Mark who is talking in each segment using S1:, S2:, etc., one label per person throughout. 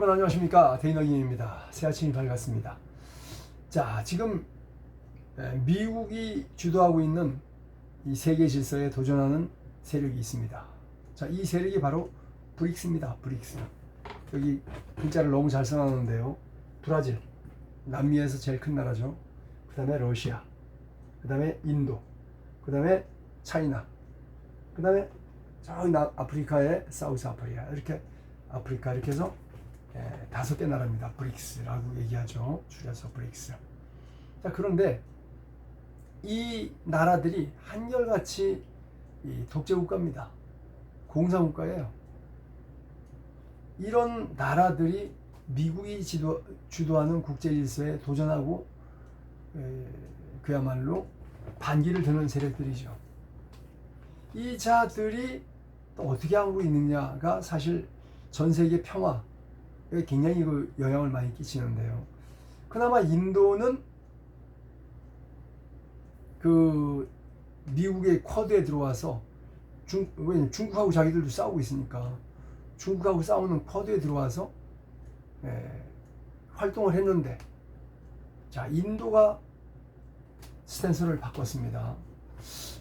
S1: 여러분 안녕하십니까. 데이너김입니다. 새 아침이 밝았습니다. 자, 지금 미국이 주도하고 있는 이 세계 질서에 도전하는 세력이 있습니다. 자, 이 세력이 바로 브릭스입니다. 브릭스. 여기 글자를 너무 잘 써놨는데요. 브라질, 남미에서 제일 큰 나라죠. 그 다음에 러시아, 그 다음에 인도, 그 다음에 차이나, 그 다음에 저기 아프리카의 사우스 아프리카, 이렇게 아프리카 이렇게 해서 5개 나라입니다. 브릭스라고 얘기하죠. 줄여서 브릭스. 자, 그런데 이 나라들이 한결같이 이 독재국가입니다. 공산국가예요. 이런 나라들이 미국이 주도하는 국제질서에 도전하고 그야말로 반기를 드는 세력들이죠. 이 자들이 또 어떻게 하고 있느냐가 사실 전 세계 평화에 굉장히 영향을 많이 끼치는데요. 그나마 인도는 그 미국의 쿼드에 들어와서 중국하고 자기들도 싸우고 있으니까 중국하고 싸우는 쿼드에 들어와서 활동을 했는데, 자, 인도가 스탠스를 바꿨습니다.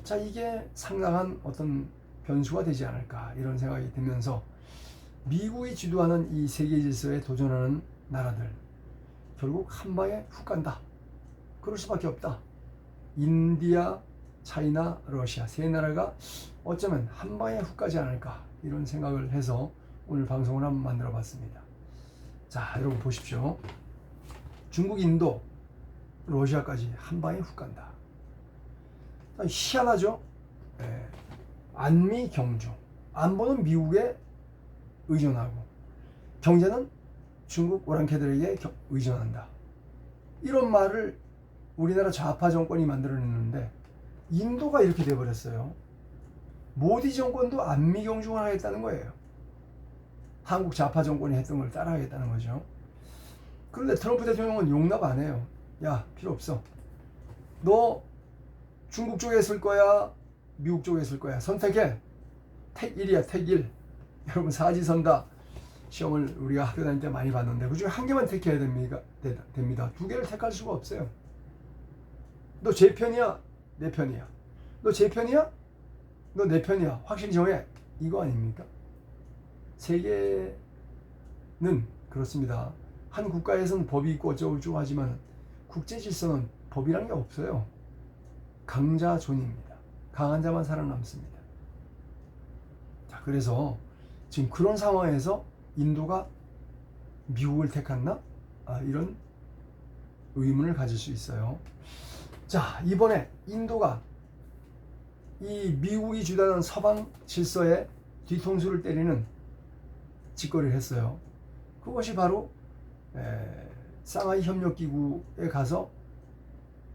S1: 자, 이게 상당한 어떤 변수가 되지 않을까 이런 생각이 들면서 미국이 주도하는 이 세계 질서에 도전하는 나라들 결국 한 방에 훅 간다. 그럴 수밖에 없다. 인디아, 차이나, 러시아 세 나라가 어쩌면 한 방에 훅 가지 않을까 이런 생각을 해서 오늘 방송을 한번 만들어 봤습니다. 자, 여러분 보십시오. 중국, 인도, 러시아까지 한 방에 훅 간다. 희한하죠? 안미 경중, 안보는 미국에 의존하고 경제는 중국 오랑캐들에게 의존한다. 이런 말을 우리나라 좌파 정권이 만들어냈는데 인도가 이렇게 돼버렸어요. 모디 정권도 안미 경중을 하겠다는 거예요. 한국 좌파 정권이 했던 걸 따라하겠다는 거죠. 그런데 트럼프 대통령은 용납 안 해요. 야, 필요 없어. 너 중국 쪽에 쓸 거야, 미국 쪽에 쓸 거야. 선택해. 택 1이야, 택 1. 여러분 사지선다 시험을 우리가 학교 다닐 때 많이 봤는데 그중에 한 개만 택해야 됩니다. 두 개를 택할 수가 없어요. 너 제 편이야, 내 편이야. 너 제 편이야, 너 내 편이야. 확실히 정해. 이거 아닙니까? 세계는 그렇습니다. 한 국가에서는 법이 있고 어쩌고저쩌고 하지만 국제 질서는 법이란 게 없어요. 강자존입니다. 강한 자만 살아남습니다. 자, 그래서 지금 그런 상황에서 인도가 미국을 택했나? 이런 의문을 가질 수 있어요. 자, 이번에 인도가 이 미국이 주도하는 서방 질서에 뒤통수를 때리는 짓거리를 했어요. 그것이 바로 상하이 협력기구에 가서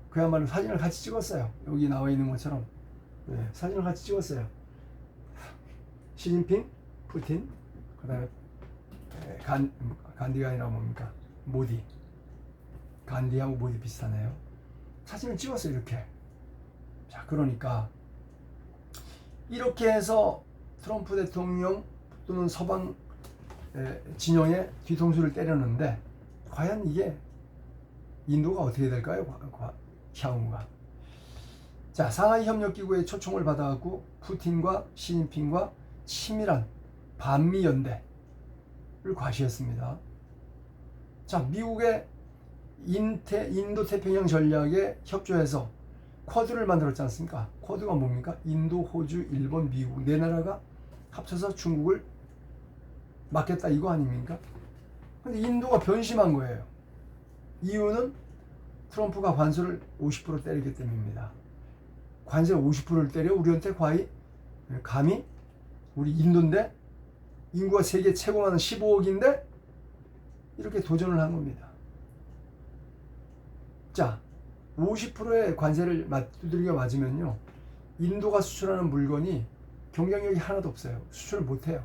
S1: 그야말로 사진을 같이 찍었어요. 여기 나와 있는 것처럼 사진을 같이 찍었어요. 시진핑, 푸틴, 그 다음에 간디가 아니라 뭡니까? 모디. 간디하고 모디 비슷하네요. 사진을 찍었어요, 이렇게. 자, 그러니까 이렇게 해서 트럼프 대통령 또는 서방 진영에 뒤통수를 때렸는데 과연 이게 인도가 어떻게 될까요? 향후가. 자, 상하이 협력기구의 초청을 받아갖고 푸틴과 시진핑과 치밀한 반미 연대를 과시했습니다. 자, 미국의 인도 태평양 전략에 협조해서 쿼드를 만들었지 않습니까? 쿼드가 뭡니까? 인도, 호주, 일본, 미국 네 나라가 합쳐서 중국을 막겠다 이거 아닙니까? 근데 인도가 변심한 거예요. 이유는 트럼프가 관세를 50% 때리기 때문입니다. 관세 50%를 때려 우리한테 감히 우리 인도인데 인구가 세계 최고 많은 15억인데 이렇게 도전을 한 겁니다. 자, 50%의 관세를 두들겨 맞으면요, 인도가 수출하는 물건이 경쟁력이 하나도 없어요. 수출을 못해요.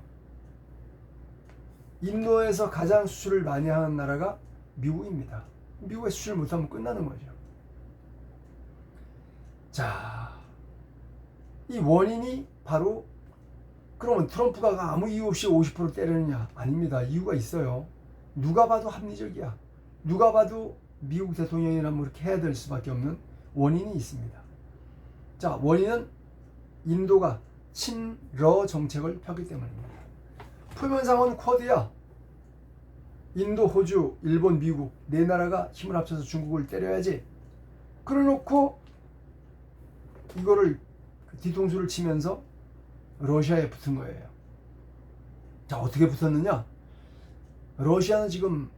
S1: 인도에서 가장 수출을 많이 하는 나라가 미국입니다. 미국에 수출을 못하면 끝나는 거죠. 자, 이 원인이 바로, 그러면 트럼프가 아무 이유 없이 50% 때리느냐? 아닙니다. 이유가 있어요. 누가 봐도 합리적이야. 누가 봐도 미국 대통령이라면 그렇게 해야 될 수밖에 없는 원인이 있습니다. 자, 원인은 인도가 친러 정책을 펴기 때문입니다. 표면상은 쿼드야. 인도, 호주, 일본, 미국 네 나라가 힘을 합쳐서 중국을 때려야지. 그래놓고 이거를 뒤통수를 치면서 러시아에 붙은 거예요. 자, 어떻게 붙었느냐? 러시아는 지금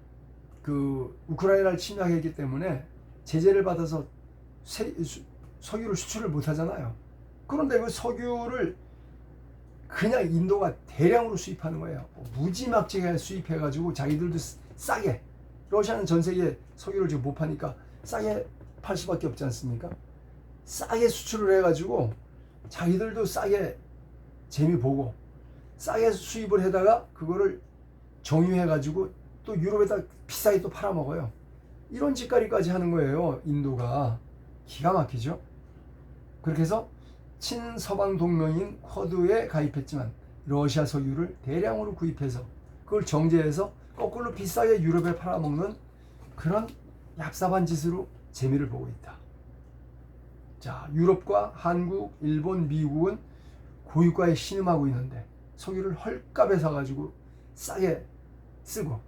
S1: 그 우크라이나를 침략했기 때문에 제재를 받아서 석유를 수출을 못 하잖아요. 그런데 그 석유를 그냥 인도가 대량으로 수입하는 거예요. 무지막지하게 수입해가지고 자기들도 싸게, 러시아는 전 세계 석유를 지금 못 파니까 싸게 팔 수밖에 없지 않습니까? 싸게 수출을 해가지고 자기들도 싸게 재미 보고 싸게 수입을 해다가 그거를 정유해가지고 또 유럽에다 비싸게 또 팔아먹어요. 이런 짓거리까지 하는 거예요. 인도가. 기가 막히죠. 그렇게 해서 친서방 동맹인 쿼드에 가입했지만 러시아 석유를 대량으로 구입해서 그걸 정제해서 거꾸로 비싸게 유럽에 팔아먹는 그런 얍삽한 짓으로 재미를 보고 있다. 자, 유럽과 한국, 일본, 미국은 고유가에 신음하고 있는데 석유를 헐값에 사가지고 싸게 쓰고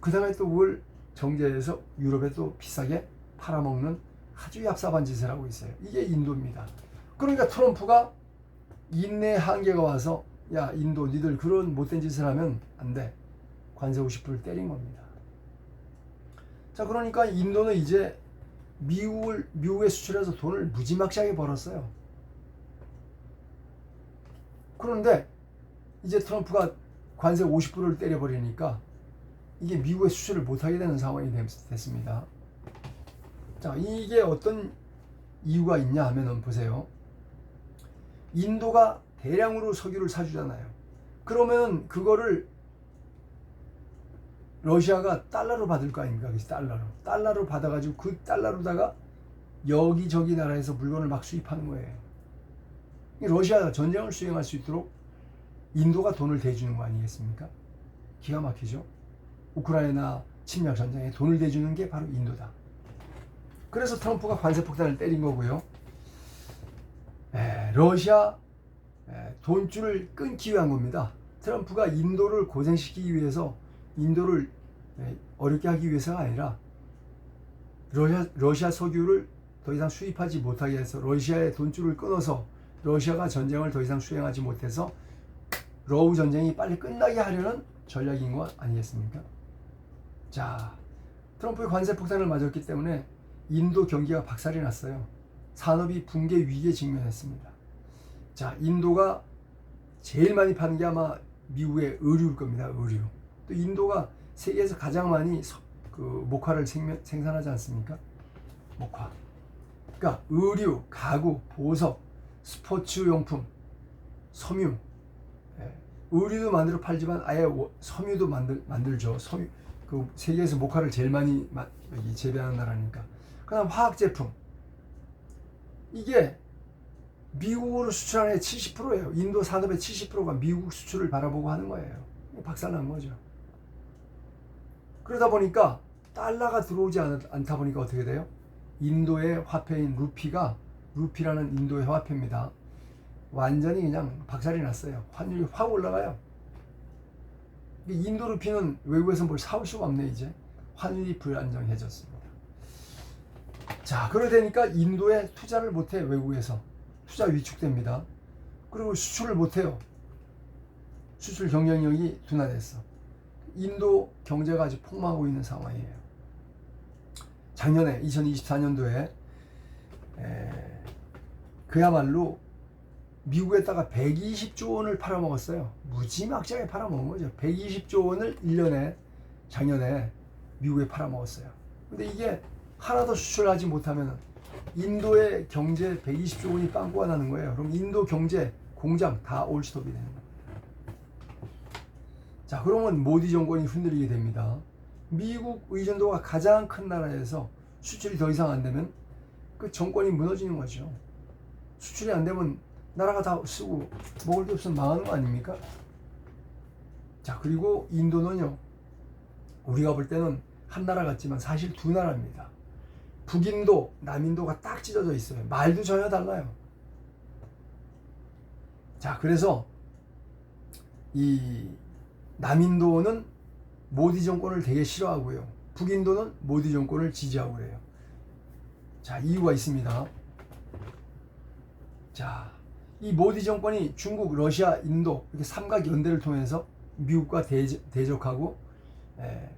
S1: 그 다음에 또 그걸 정제해서 유럽에 또 비싸게 팔아먹는 아주 얍삽한 짓을 하고 있어요. 이게 인도입니다. 그러니까 트럼프가 인내 한계가 와서 야, 인도 니들 그런 못된 짓을 하면 안 돼. 관세 50%를 때린 겁니다. 자, 그러니까 인도는 이제 미국에 수출해서 돈을 무지막지하게 벌었어요. 그런데 이제 트럼프가 관세 50%를 때려버리니까 이게 미국에 수출을 못하게 되는 상황이 됐습니다. 자, 이게 어떤 이유가 있냐 하면은 보세요. 인도가 대량으로 석유를 사주잖아요. 그러면 그거를 러시아가 달러로 받을 거 아닙니까? 달러로 받아가지고 그 달러로다가 여기저기 나라에서 물건을 막 수입하는 거예요. 러시아가 전쟁을 수행할 수 있도록 인도가 돈을 대주는 거 아니겠습니까? 기가 막히죠. 우크라이나 침략 전쟁에 돈을 대주는 게 바로 인도다. 그래서 트럼프가 관세 폭탄을 때린 거고요. 러시아 돈줄을 끊기 위한 겁니다. 트럼프가 인도를 고생시키기 위해서 인도를 어렵게 하기 위해서가 아니라 러시아 석유를 더 이상 수입하지 못하게 해서 러시아의 돈줄을 끊어서 러시아가 전쟁을 더 이상 수행하지 못해서 러우 전쟁이 빨리 끝나게 하려는 전략인 것 아니겠습니까? 자, 트럼프의 관세 폭탄을 맞았기 때문에 인도 경기가 박살이 났어요. 산업이 붕괴 위기에 직면했습니다. 자, 인도가 제일 많이 파는 게 아마 미국의 의류일 겁니다. 의류. 또 인도가 세계에서 가장 많이 목화를 생산하지 않습니까? 목화. 그러니까 의류, 가구, 보석, 스포츠용품, 섬유. 의류도 만들어 팔지만 아예 섬유도 만들죠. 섬유. 그 세계에서 목화를 제일 많이 재배하는 나라니까. 그다음 화학 제품. 이게 미국으로 수출하는 게 70%예요. 인도 산업의 70%가 미국 수출을 바라보고 하는 거예요. 박살난 거죠. 그러다 보니까 달러가 들어오지 않다 보니까 어떻게 돼요? 인도의 화폐인 루피라는 인도의 화폐입니다. 완전히 그냥 박살이 났어요. 환율이 확 올라가요. 인도 루피는 외국에서 뭘 사올 수가 없네. 이제 환율이 불안정해졌습니다. 자, 그러다 보니까 인도에 투자를 못해. 외국에서 투자 위축됩니다. 그리고 수출을 못해요. 수출 경쟁력이 둔화됐어. 인도 경제가 아주 폭망하고 있는 상황이에요. 작년에 2024년도에 그야말로 미국에다가 120조 원을 팔아먹었어요. 무지막지하게 팔아먹은 거죠. 120조 원을 1년에 작년에 미국에 팔아먹었어요. 근데 이게 하나도 수출하지 못하면 인도의 경제 120조 원이 빵꾸가 나는 거예요. 그럼 인도 경제 공장 다 올스톱이 되는 겁니다. 자, 그러면 모디 정권이 흔들리게 됩니다. 미국 의존도가 가장 큰 나라에서 수출이 더 이상 안 되면 그 정권이 무너지는 거죠. 수출이 안 되면 나라가 다 쓰고 먹을 게 없으면 망하는 거 아닙니까? 자, 그리고 인도는요, 우리가 볼 때는 한 나라 같지만 사실 두 나라입니다. 북인도, 남인도가 딱 찢어져 있어요. 말도 전혀 달라요. 자, 그래서 이 남인도는 모디 정권을 되게 싫어하고요. 북인도는 모디 정권을 지지하고 그래요. 자, 이유가 있습니다. 자, 이 모디 정권이 중국, 러시아, 인도 이렇게 삼각 연대를 통해서 미국과 대적하고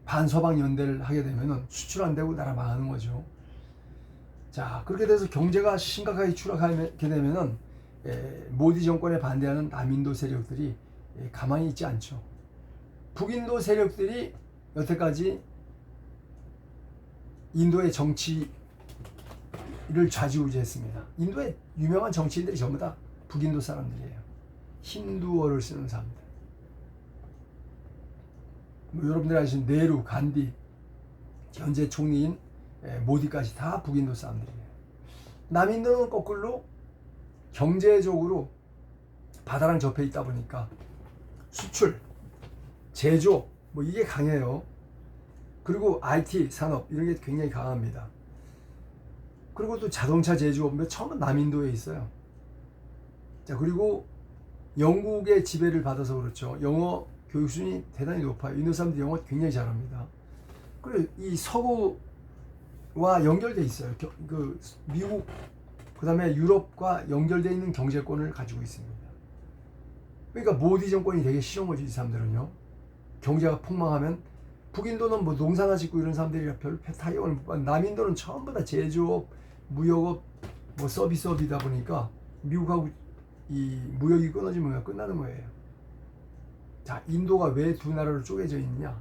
S1: 반서방 연대를 하게 되면은 수출 안 되고 나라 망하는 거죠. 자, 그렇게 돼서 경제가 심각하게 추락하게 되면은 모디 정권에 반대하는 남인도 세력들이 가만히 있지 않죠. 북인도 세력들이 여태까지 인도의 정치를 좌지우지했습니다. 인도의 유명한 정치인들이 전부 다 북인도 사람들이에요. 힌두어를 쓰는 사람들. 뭐 여러분들이 아시는 네루, 간디, 현재 총리인 모디까지 다 북인도 사람들이에요. 남인도는 거꾸로 경제적으로 바다랑 접해 있다 보니까 수출, 제조업 뭐 이게 강해요. 그리고 IT 산업 이런 게 굉장히 강합니다. 그리고 또 자동차 제조업 처음은 남인도에 있어요. 자, 그리고 영국의 지배를 받아서 그렇죠. 영어 교육 수준이 대단히 높아요. 인도 사람들이 영어 굉장히 잘합니다. 그리고 이 서구와 연결돼 있어요. 그 미국 그다음에 유럽과 연결되어 있는 경제권을 가지고 있습니다. 그러니까 모디 정권이 되게 싫은 거지. 이 사람들은요. 경제가 폭망하면 북인도는 뭐 농사나 짓고 이런 사람들이 별 타격을 못 받고 남인도는 전부 다 제조업, 무역업, 뭐 서비스업이다 보니까 미국하고 이 무역이 끊어지면 끝나는 거예요. 자, 인도가 왜 두 나라로 쪼개져 있느냐?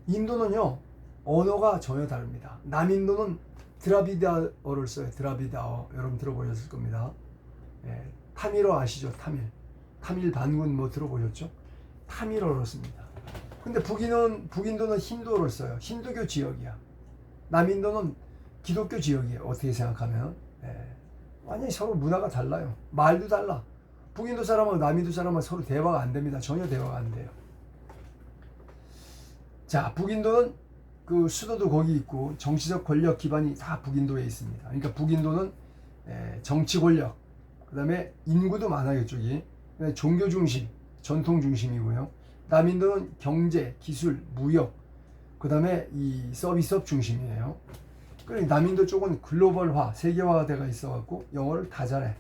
S1: 인도는요 언어가 전혀 다릅니다. 남인도는 드라비다어를 써요. 드라비다어 여러분 들어보셨을 겁니다. 타밀어 아시죠? 타밀 반군 뭐 들어보셨죠? 타밀어를 씁니다. 근데 북인도는 힌두어를 써요. 힌두교 지역이야. 남인도는 기독교 지역이에요. 어떻게 생각하면 완전히 서로 문화가 달라요. 말도 달라. 북인도 사람하고 남인도 사람하고 서로 대화가 안 됩니다. 전혀 대화가 안 돼요. 자, 북인도는 그 수도도 거기 있고 정치적 권력 기반이 다 북인도에 있습니다. 그러니까 북인도는 정치 권력, 그 다음에 인구도 많아요. 이쪽이. 종교 중심, 전통 중심이고요. 남인도는 경제, 기술, 무역, 그 다음에 이 서비스업 중심이에요. 그러니까 남인도 쪽은 글로벌화, 세계화가 있어갖고 영어를 다 잘해.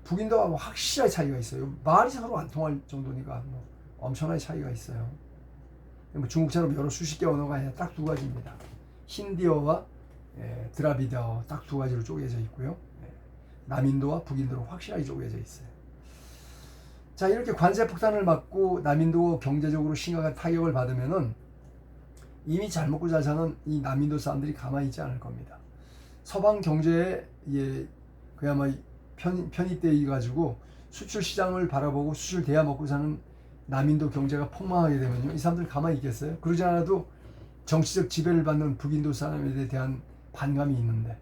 S1: 북인도와 확실하게 차이가 있어요. 말이 서로 안 통할 정도니까 뭐 엄청나게 차이가 있어요. 뭐 중국처럼 여러 수십 개 언어가 아니라 딱 두 가지입니다. 힌디어와 드라비다어 딱 두 가지로 쪼개져 있고요. 남인도와 북인도로 확실하게 쪼개져 있어요. 자, 이렇게 관세 폭탄을 맞고 남인도 경제적으로 심각한 타격을 받으면은 이미 잘 먹고 잘 사는 이 남인도 사람들이 가만히 있지 않을 겁니다. 서방 경제에 그야말로 편입되어 가지고 수출 시장을 바라보고 수출 돼야 먹고 사는 남인도 경제가 폭망하게 되면요, 이 사람들 가만히 있겠어요? 그러지 않아도 정치적 지배를 받는 북인도 사람에 대한 반감이 있는데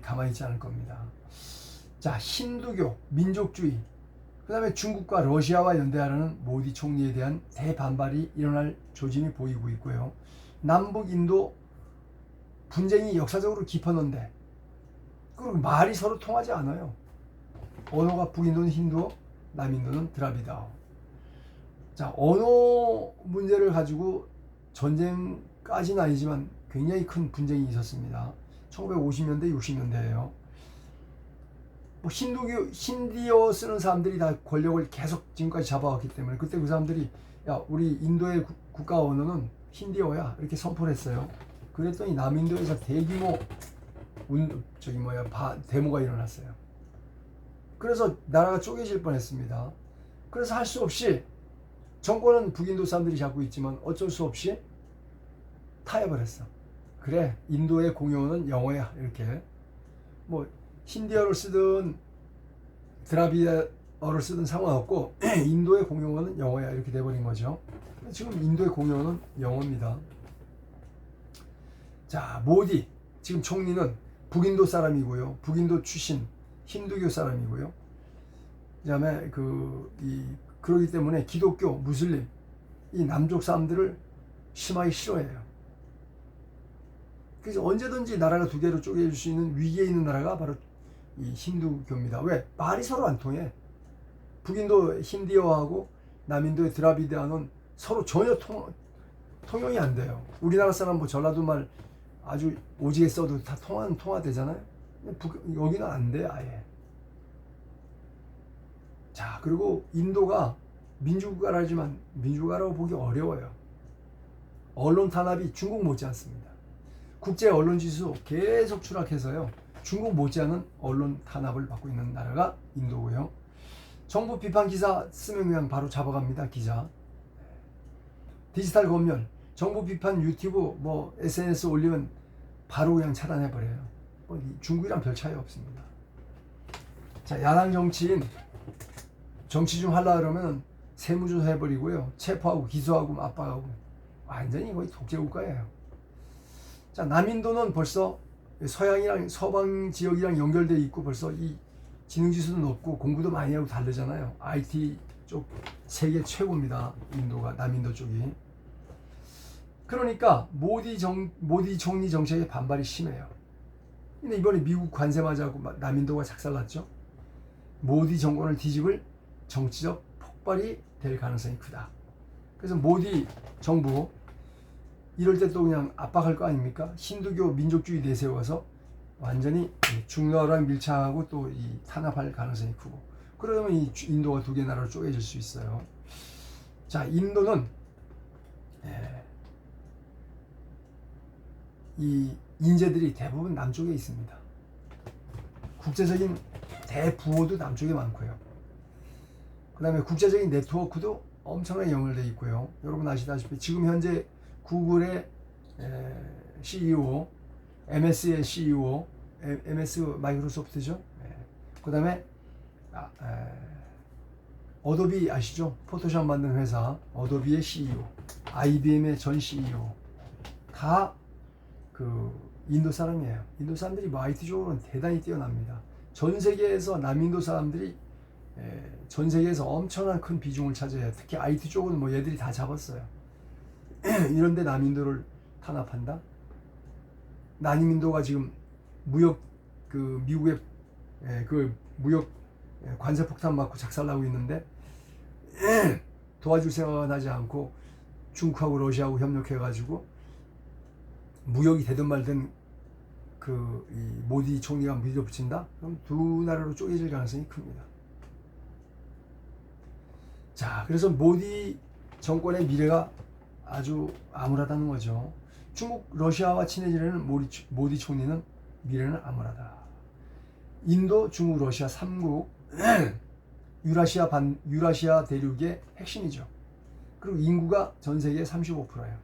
S1: 가만히 있지 않을 겁니다. 자, 힌두교, 민족주의, 그 다음에 중국과 러시아와 연대하려는 모디 총리에 대한 대반발이 일어날 조짐이 보이고 있고요. 남북 인도 분쟁이 역사적으로 깊었는데 그리고 말이 서로 통하지 않아요. 언어가 북인도는 힌두어, 남인도는 드라비다어. 자, 언어 문제를 가지고 전쟁까지는 아니지만 굉장히 큰 분쟁이 있었습니다. 1950년대, 60년대예요. 뭐 힌디어 쓰는 사람들이 다 권력을 계속 지금까지 잡아왔기 때문에 그때 그 사람들이 야, 우리 인도의 국가 언어는 힌디어야 이렇게 선포를 했어요. 그랬더니 남인도에서 대규모 데모가 일어났어요. 그래서 나라가 쪼개질 뻔했습니다. 그래서 할 수 없이 정권은 북인도 사람들이 잡고 있지만 어쩔 수 없이 타협을 했어. 그래, 인도의 공용어는 영어야 이렇게. 뭐 힌디어를 쓰든 드라비다어를 쓰든 상관없고 인도의 공용어는 영어야 이렇게 돼버린 거죠. 지금 인도의 공용어는 영어입니다. 자, 모디 지금 총리는 북인도 사람이고요. 북인도 출신 힌두교 사람이고요. 그다음에 이 그렇기 때문에 기독교, 무슬림 이 남쪽 사람들을 심하게 싫어해요. 그래서 언제든지 나라가 두 개로 쪼개질 수 있는 위기에 있는 나라가 바로 이 힌두교입니다. 왜? 말이 서로 안 통해. 북인도 힌디어하고 남인도의 드라비드어는 서로 전혀 통용이 안 돼요. 우리나라 사람 뭐 전라도 말 아주 오지게 써도 다 통화되잖아요. 여기는 안 돼, 아예. 자, 그리고 인도가 민주국가라지만 민주국가라고 보기 어려워요. 언론 탄압이 중국 못지않습니다. 국제 언론 지수 계속 추락해서요. 중국 못지않은 언론 탄압을 받고 있는 나라가 인도고요. 정부 비판 기사 쓰면 그냥 바로 잡아갑니다, 기자. 디지털 검열, 정부 비판 유튜브 뭐 SNS 올리면 바로 그냥 차단해버려요. 중국이랑 별 차이 없습니다. 자, 야당 정치인 정치 좀 하려고 그러면 세무조사 해버리고요. 체포하고 기소하고 압박하고 완전히 거의 독재국가예요. 자, 남인도는 벌써 서양이랑 서방 지역이랑 연결되어 있고 벌써 이 지능지수도 높고 공부도 많이 하고 다르잖아요. IT 쪽 세계 최고입니다. 인도가, 남인도 쪽이. 그러니까 모디 총리 정책에 반발이 심해요. 근데 이번에 미국 관세 맞아고 남인도가 작살났죠. 모디 정권을 뒤집을 정치적 폭발이 될 가능성이 크다. 그래서 모디 정부 이럴 때 또 그냥 압박할 거 아닙니까? 힌두교 민족주의 내세워서 완전히 중러랑 밀착하고 또 이 탄압할 가능성이 크고, 그러면 이 인도가 두 개 나라로 쪼개질 수 있어요. 자, 인도는 이 인재들이 대부분 남쪽에 있습니다. 국제적인 대부호도 남쪽에 많고요. 그 다음에 국제적인 네트워크도 엄청나게 연결되어 있고요. 여러분 아시다시피 지금 현재 구글의 CEO, MS의 CEO, MS 마이크로소프트죠. 그 다음에 어도비 아시죠? 포토샵 만드는 회사 어도비의 CEO, IBM의 전 CEO 다 그 인도 사람이에요. 인도 사람들이 뭐 IT 쪽으로는 대단히 뛰어납니다. 전 세계에서 남인도 사람들이 전 세계에서 엄청난 큰 비중을 차지해요. 특히 IT 쪽은 뭐 얘들이 다 잡았어요. 이런데 남인도를 탄압한다? 남인도가 지금 무역 그 미국의 그 무역 관세 폭탄 맞고 작살나고 있는데 도와줄 생각은 하지 않고 중국하고 러시아하고 협력해가지고 무역이 되든 말든 그 이 모디 총리가 밀어붙인다? 그럼 두 나라로 쪼개질 가능성이 큽니다. 자, 그래서 모디 정권의 미래가 아주 암울하다는 거죠. 중국, 러시아와 친해지려는 모디 총리는 미래는 암울하다. 인도, 중국, 러시아 3국 유라시아 대륙의 핵심이죠. 그리고 인구가 전 세계 35%예요.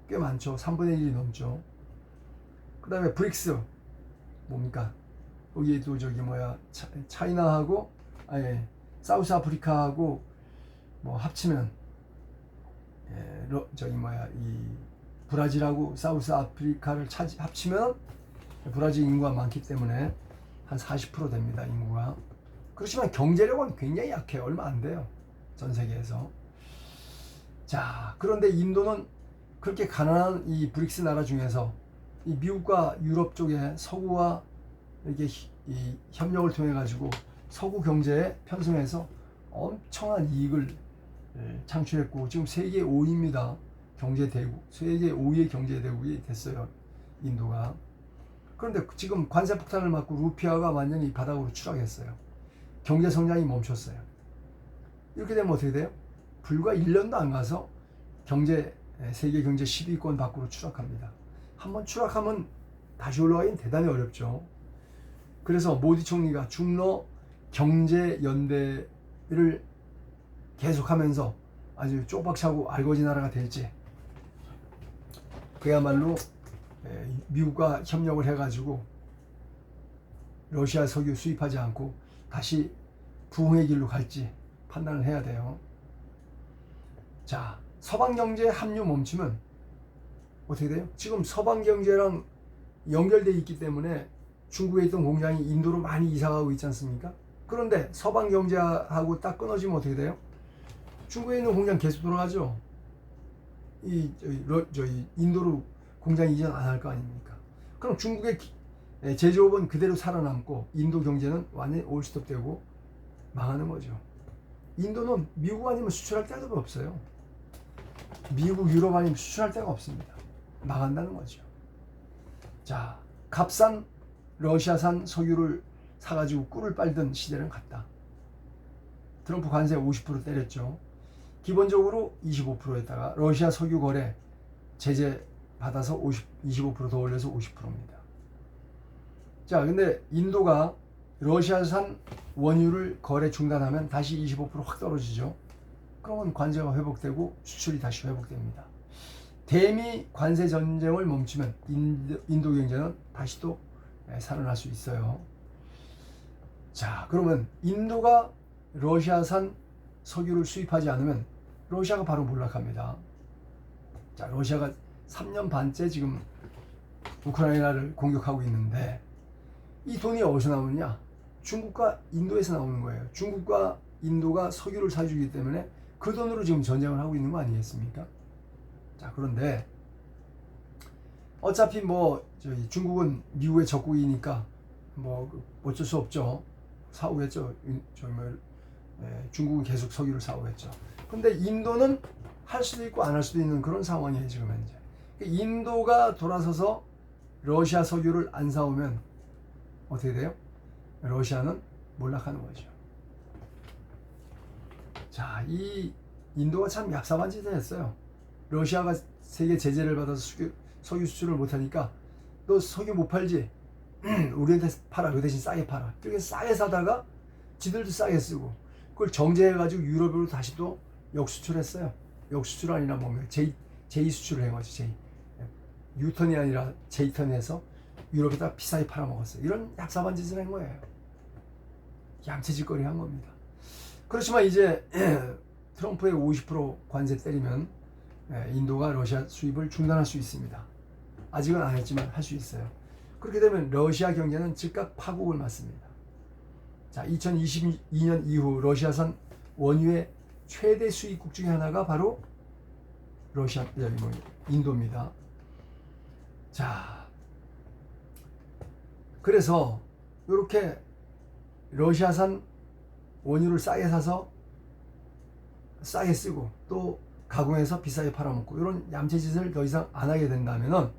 S1: 꽤 많죠. 3분의 1이 넘죠. 그 다음에 브릭스 뭡니까? 여기에도 저기 뭐야 차이나하고 사우스 아프리카하고 뭐 합치면 저기 뭐야 이 브라질하고 사우스 아프리카를 합치면 브라질 인구가 많기 때문에 한 40% 됩니다. 인구가. 그렇지만 경제력은 굉장히 약해요. 얼마 안 돼요. 전 세계에서. 자, 그런데 인도는 그렇게 가난한 이 브릭스 나라 중에서 이 미국과 유럽 쪽에 서구와 이렇게 이 협력을 통해 가지고 서구 경제에 편승해서 엄청난 이익을 창출했고 지금 세계 5위입니다. 경제 대국, 세계 5위의 경제 대국이 됐어요. 인도가. 그런데 지금 관세 폭탄을 맞고 루피아가 완전히 바닥으로 추락했어요. 경제 성장이 멈췄어요. 이렇게 되면 어떻게 돼요? 불과 1년도 안 가서 세계 경제 10위권 밖으로 추락합니다. 한번 추락하면 다시 올라가기는 대단히 어렵죠. 그래서 모디 총리가 중러 경제 연대를 계속하면서 아주 쪽박차고 알거지 나라가 될지, 그야말로 미국과 협력을 해가지고 러시아 석유 수입하지 않고 다시 부흥의 길로 갈지 판단을 해야 돼요. 자, 서방 경제 합류 멈추면 어떻게 돼요? 지금 서방 경제랑 연결되어 있기 때문에 중국에 있던 공장이 인도로 많이 이사가고 있지 않습니까? 그런데 서방 경제하고 딱 끊어지면 어떻게 돼요? 중국에 있는 공장 계속 돌아가죠. 저희 인도로 공장 이전 안 할 거 아닙니까? 그럼 중국의 제조업은 그대로 살아남고 인도 경제는 완전히 올스톱되고 망하는 거죠. 인도는 미국 아니면 수출할 데가 없어요. 미국, 유럽 아니면 수출할 데가 없습니다. 망한다는 거죠. 자, 값싼 러시아산 석유를 사가지고 꿀을 빨던 시대는 갔다. 트럼프 관세 50% 때렸죠. 기본적으로 25%였다가 러시아 석유 거래 제재 받아서 25% 더 올려서 50%입니다. 자, 근데 인도가 러시아산 원유를 거래 중단하면 다시 25% 확 떨어지죠. 그러면 관세가 회복되고 수출이 다시 회복됩니다. 대미 관세 전쟁을 멈추면 인도 경제는 다시 또 살아날 수 있어요. 자, 그러면 인도가 러시아산 석유를 수입하지 않으면 러시아가 바로 몰락합니다. 자, 러시아가 3년 반째 지금 우크라이나를 공격하고 있는데 이 돈이 어디서 나오느냐? 중국과 인도에서 나오는 거예요. 중국과 인도가 석유를 사주기 때문에 그 돈으로 지금 전쟁을 하고 있는 거 아니겠습니까? 자, 그런데 어차피 저희 중국은 미국의 적국이니까 어쩔 수 없죠. 사오겠죠. 중국은 계속 석유를 사오겠죠. 근데 인도는 할 수도 있고 안 할 수도 있는 그런 상황이에요, 지금 현재. 인도가 돌아서서 러시아 석유를 안 사오면 어떻게 돼요? 러시아는 몰락하는 거죠. 자, 이 인도가 참 얍삽한 했어요. 러시아가 세계 제재를 받아서 석유 수출을 못하니까 너 석유 못 팔지? 우리한테 팔아. 그 대신 싸게 팔아. 그렇게 싸게 사다가 지들도 싸게 쓰고 그걸 정제해가지고 유럽으로 다시 또 역수출했어요. 역수출 아니라 제2 수출을 한 거지. U턴이 아니라 J턴 해서 유럽에다 비싸게 팔아먹었어요. 이런 얍삽한 짓을 한 거예요. 얌체짓거리 한 겁니다. 그렇지만 이제 트럼프의 50% 관세 때리면 인도가 러시아 수입을 중단할 수 있습니다. 아직은 안 했지만 할 수 있어요. 그렇게 되면 러시아 경제는 즉각 파국을 맞습니다. 자, 2022년 이후 러시아산 원유의 최대 수입국 중에 하나가 바로 인도입니다. 자, 그래서 이렇게 러시아산 원유를 싸게 사서 싸게 쓰고 또 가공해서 비싸게 팔아먹고 이런 얌체짓을 더 이상 안 하게 된다면은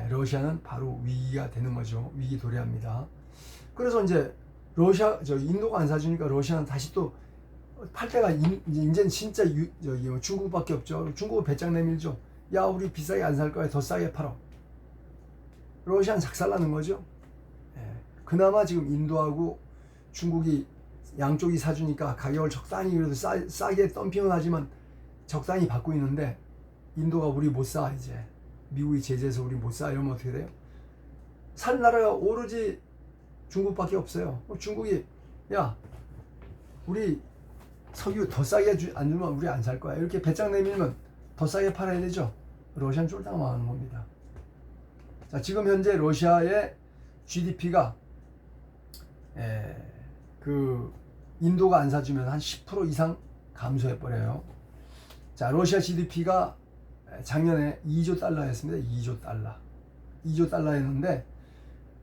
S1: 러시아는 바로 위기가 되는 거죠. 위기 도래합니다. 그래서 이제 인도가 안 사주니까 러시아는 다시 또 팔 때가 이제는 진짜 중국밖에 없죠. 중국은 배짱 내밀죠. 야, 우리 비싸게 안 살 거야. 더 싸게 팔아. 러시아는 작살나는 거죠. 그나마 지금 인도하고 중국이 양쪽이 사주니까 가격을 적당히 그래도 싸게 덤핑은 하지만 적당히 받고 있는데 인도가 우리 못 사. 이제 미국이 제재해서 우리 못 사. 이러면 어떻게 돼요? 살 나라가 오로지 중국밖에 없어요. 중국이 야, 우리 석유 더 싸게 안 주면 우리 안 살 거야. 이렇게 배짱 내밀면 더 싸게 팔아야 되죠. 러시아는 쫄딱 망하는 겁니다. 자, 지금 현재 러시아의 GDP가 인도가 안 사주면 한 10% 이상 감소해버려요. 자, 러시아 GDP가 작년에 2조 달러였습니다. 2조 달러. 2조 달러였는데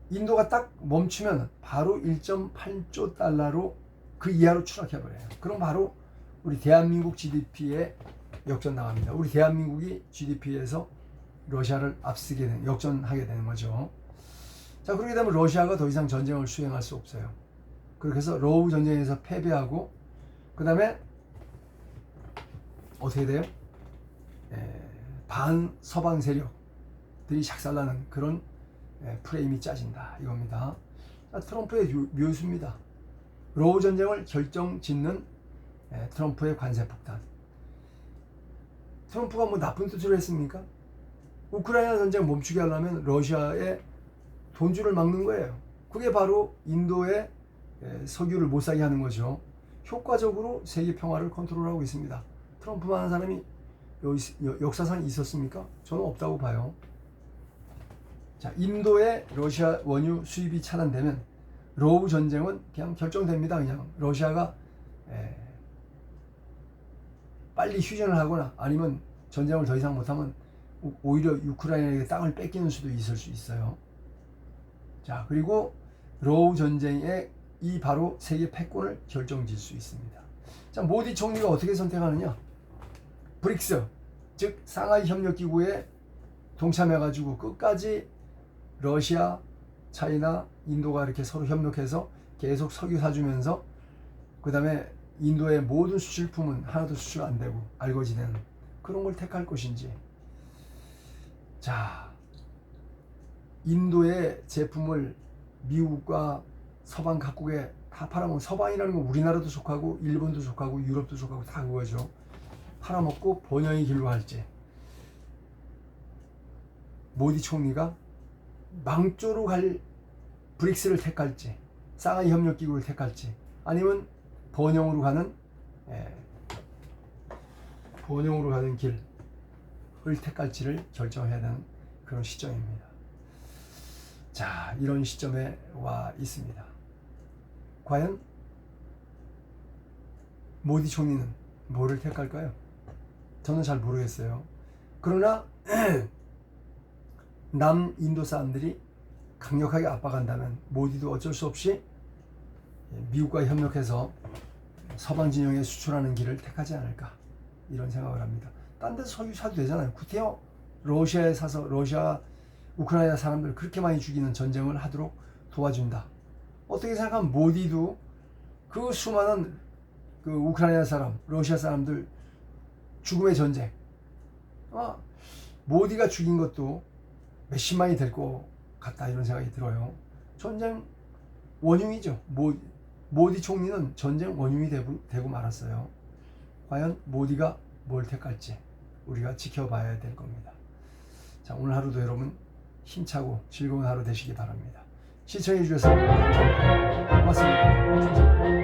S1: 인도가 딱 멈추면 바로 1.8조 달러로 그 이하로 추락해버려요. 그럼 바로 우리 대한민국 GDP에 역전 나갑니다. 우리 대한민국이 GDP에서 러시아를 앞서게 되는, 역전하게 되는 거죠. 자, 그렇게 되면 러시아가 더 이상 전쟁을 수행할 수 없어요. 그렇게 해서 러우 전쟁에서 패배하고 그 다음에 어떻게 돼요? 반서방 세력들이 작살나는 그런 프레임이 짜진다 이겁니다. 자, 트럼프의 묘수입니다. 러우 전쟁을 결정짓는 트럼프의 관세 폭탄. 트럼프가 나쁜 뜻으로 했습니까? 우크라이나 전쟁 멈추게 하려면 러시아의 돈줄을 막는 거예요. 그게 바로 인도의 석유를 못 사게 하는 거죠. 효과적으로 세계 평화를 컨트롤하고 있습니다. 트럼프만한 사람이 역사상 있었습니까? 저는 없다고 봐요. 자, 인도의 러시아 원유 수입이 차단되면 러우 전쟁은 그냥 결정됩니다. 그냥 러시아가 빨리 휴전을 하거나 아니면 전쟁을 더 이상 못하면 오히려 우크라이나에게 땅을 뺏기는 수도 있을 수 있어요. 자, 그리고 러우 전쟁에 이 바로 세계 패권을 결정질 수 있습니다. 자, 모디 총리가 어떻게 선택하느냐? 브릭스, 즉 상하이 협력기구에 동참해가지고 끝까지 러시아, 차이나, 인도가 이렇게 서로 협력해서 계속 석유 사주면서 그 다음에 인도의 모든 수출품은 하나도 수출 안 되고 알거지되는 그런 걸 택할 것인지. 자, 인도의 제품을 미국과 서방 각국에 다 팔아먹고, 서방이라는 건 우리나라도 속하고 일본도 속하고 유럽도 속하고 다 그거죠. 팔아먹고 번영의 길로 할지, 모디 총리가 망조로 갈 브릭스를 택할지, 상하이 협력기구를 택할지, 아니면 번영으로 가는 길을 택할지를 결정해야 되는 그런 시점입니다. 자, 이런 시점에 와 있습니다. 과연 모디 총리는 뭐를 택할까요? 저는 잘 모르겠어요. 그러나 남인도 사람들이 강력하게 압박한다면 모디도 어쩔 수 없이 미국과 협력해서 서방 진영에 수출하는 길을 택하지 않을까, 이런 생각을 합니다. 딴 데서 석유 사도 되잖아요. 구태여 러시아에 사서 러시아 우크라이나 사람들 그렇게 많이 죽이는 전쟁을 하도록 도와준다. 어떻게 생각하면 모디도 그 수많은 그 우크라이나 사람, 러시아 사람들 죽음의 전쟁, 모디가 죽인 것도 몇십만이 될 것 같다, 이런 생각이 들어요. 전쟁 원흉이죠. 모디 총리는 전쟁 원흉이 되고 말았어요. 과연 모디가 뭘 택할지 우리가 지켜봐야 될 겁니다. 자, 오늘 하루도 여러분 힘차고 즐거운 하루 되시기 바랍니다. 시청해 주셔서 감사합니다. 고맙습니다.